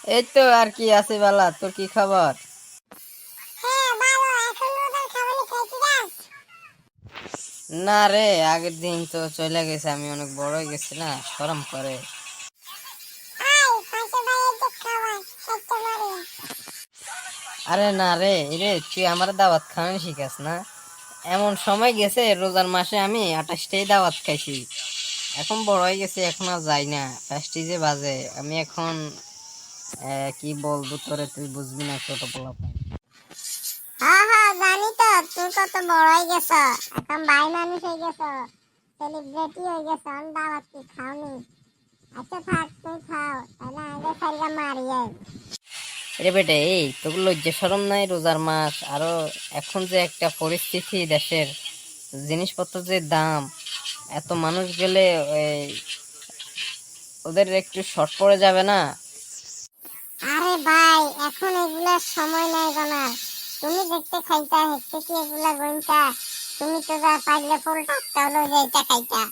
এই তো আর কি আছে বালা, তোর কি খবর? হ্যাঁ ভালো, এখন রোজার খাবারই খাইছিস? না রে, আগের দিন তো চলে গেছে, আমি অনেক বড় হয়ে গেছি না, শরম করে। আয় পাশে ভাইয়ের যে খাওয়াই খাইতে পারি। আরে না রে, তুই আমার দাওয়াত খাওয়ানো শিখাস না। এমন সময় গেছে রোজার মাসে আমি 28টাই দাওয়াত খাইছি। এখন বড় হয়ে গেছে, এখন আর যাই না, ফার্স্টে যে বাজে আমি এখন কি বলবো তোরে, তুই বুঝবি না, ছোট পোলা। হ্যাঁ হ্যাঁ জানি তো, তুই কত বড় হয়ে গেছ, এখন ভাই মানুষ হয়ে গেছ, সেলিব্রিটি হয়ে গেছ, আমি দাওয়াত কি খাওনি? আচ্ছা থাক, তুই খাও, তাহলে আগে সারিয়া মারিয়ে। রে বেটে, এই তোর লজ্জা শরম নাই? রোজার মাস, আরো এখন যে একটা পরিস্থিতি দেশের, জিনিসপত্র যে দাম, এত মানুষ গেলে এই ওদের একটু শর্ট পড়ে যাবে না? আরে ভাই, এখন এগুলা সময় নাই গোনার। তুমি দেখতে খাইতা, হেঁটে কি এগুলা গইনতা? তুমি তো যা পাইলে ফুল টাকা হলো যেটা খাইতা।